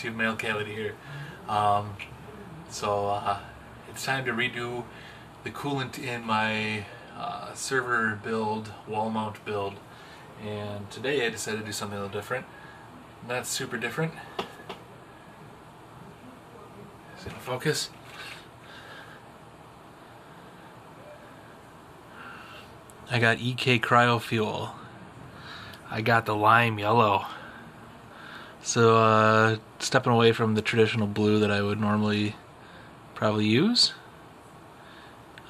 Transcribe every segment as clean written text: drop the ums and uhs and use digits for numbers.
YouTube male Khaled here. It's time to redo the coolant in my server build, wall mount build, and today I decided to do something a little different. Not super different. Is it gonna focus? I got CryoFuel. I got the lime yellow. So stepping away from the traditional blue that I would normally probably use.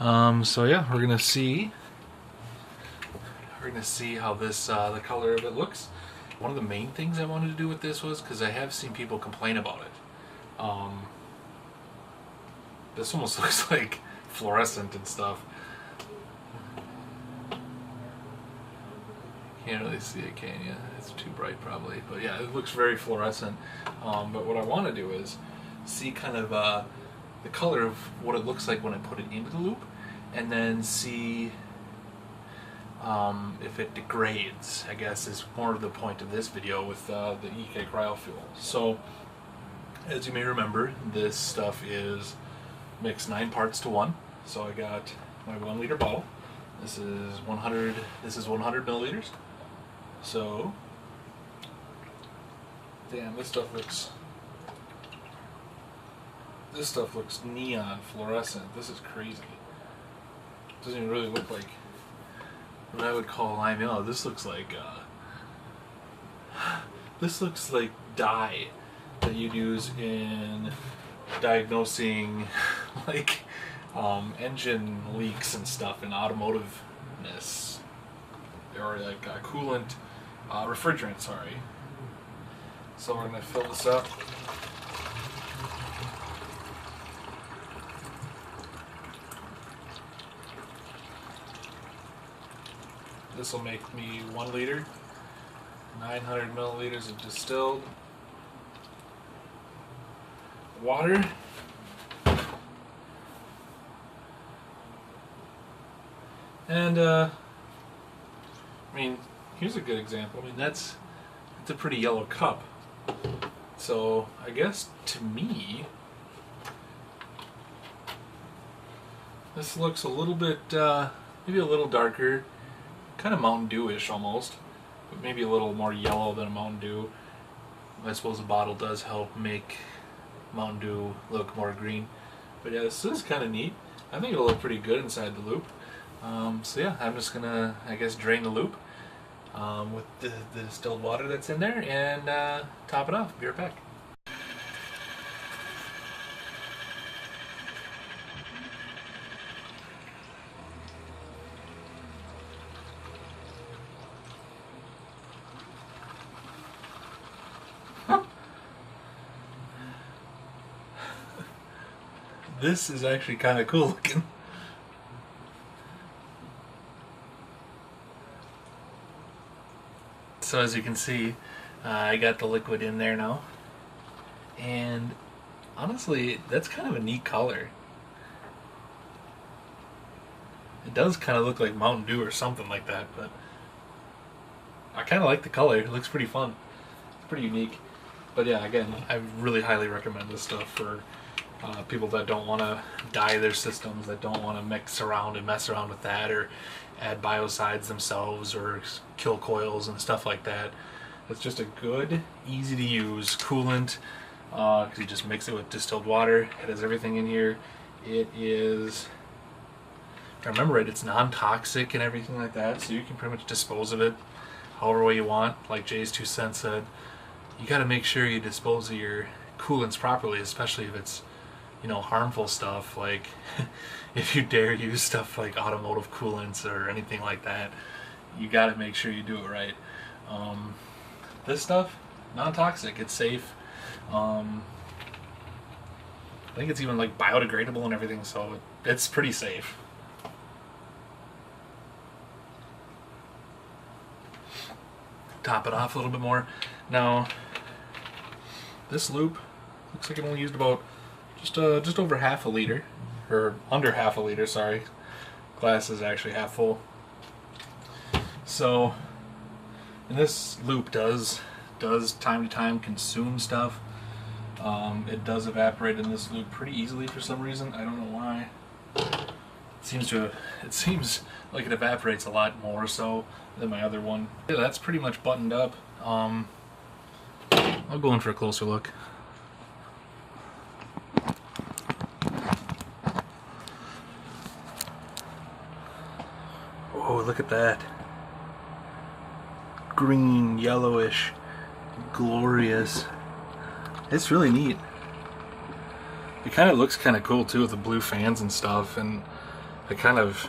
So yeah, we're gonna see how this the color of it looks. One of the main things I wanted to do with this was because I have seen people complain about it. This almost looks like fluorescent and stuff. Can't really see it, can you? It's too bright probably, but yeah, it looks very fluorescent. But what I want to do is see kind of the color of what it looks like when I put it into the loop, and then see if it degrades, I guess is more of the point of this video with the CryoFuel. So, as you may remember, this stuff is mixed 9 parts to 1. So I got my 1 liter bottle. This is 100 milliliters. So, damn, this stuff looks neon fluorescent. This is crazy. It doesn't even really look like what I would call lime yellow. This looks like dye that you'd use in diagnosing like engine leaks and stuff in automotiveness, or like coolant, refrigerant, sorry. So we're going to fill this up. This will make me 1 liter, 900 milliliters of distilled water. And I mean, here's a good example. I mean, it's a pretty yellow cup. So I guess to me, this looks a little bit, maybe a little darker, kind of Mountain Dew-ish almost, but maybe a little more yellow than a Mountain Dew. I suppose the bottle does help make Mountain Dew look more green. But yeah, this is kind of neat. I think it'll look pretty good inside the loop. So yeah, I'm just gonna, I guess, drain the loop with the distilled water that's in there and top it off. Be right back. This is actually kind of cool looking. So as you can see, I got the liquid in there now, and honestly, that's kind of a neat color. It does kind of look like Mountain Dew or something like that, but I kind of like the color. It looks pretty fun. It's pretty unique. But yeah, again, I really highly recommend this stuff for people that don't want to dye their systems, that don't want to mix around and mess around with that, or add biocides themselves, or kill coils and stuff like that. It's just a good, easy to use coolant, because you just mix it with distilled water. It has everything in here. It is, if I remember right, it's non-toxic and everything like that, so you can pretty much dispose of it however way you want. Like Jay's 2 cents said, you got to make sure you dispose of your coolants properly, especially if it's, you know, harmful stuff. Like if you dare use stuff like automotive coolants or anything like that, you got to make sure you do it right. This stuff, non-toxic, it's safe. I think it's even like biodegradable and everything, so it's pretty safe. Top it off a little bit more. Now, this loop looks like it only used about just over half a liter, or under half a liter, sorry. Glass is actually half full. So, and this loop does time to time consume stuff. It does evaporate in this lube pretty easily for some reason. I don't know why. It seems like it evaporates a lot more so than my other one. Yeah, that's pretty much buttoned up. I'll go in for a closer look. Oh, look at that. Green, yellowish, glorious. It's really neat. It kind of looks kind of cool too with the blue fans and stuff, and it kind of,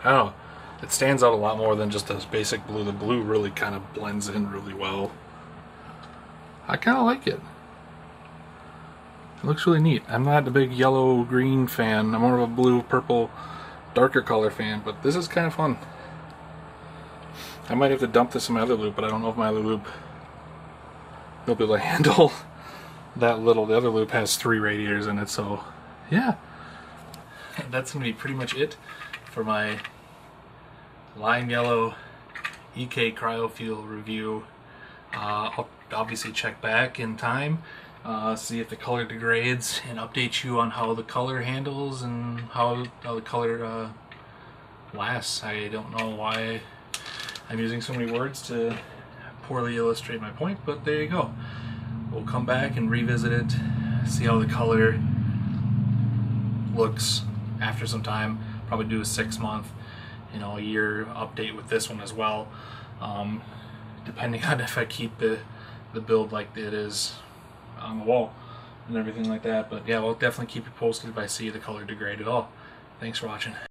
I don't know, it stands out a lot more than just this basic blue. The blue really kind of blends in really well. I kind of like it. It looks really neat. I'm not a big yellow-green fan. I'm more of a blue, purple, darker color fan, but this is kind of fun. I might have to dump this in my other lube, but I don't know if my other lube will be able to handle that little. The other lube has 3 radiators in it, so yeah. And that's going to be pretty much it for my lime yellow EK CryoFuel review. I'll obviously check back in time, see if the color degrades, and update you on how the color handles and how the color lasts. I don't know why I'm using so many words to poorly illustrate my point, but there you go. We'll come back and revisit it, see how the color looks after some time. Probably do a 6-month, a year update with this one as well, depending on if I keep the build like it is on the wall and everything like that. But yeah, we'll definitely keep you posted if I see the color degrade at all. Thanks for watching.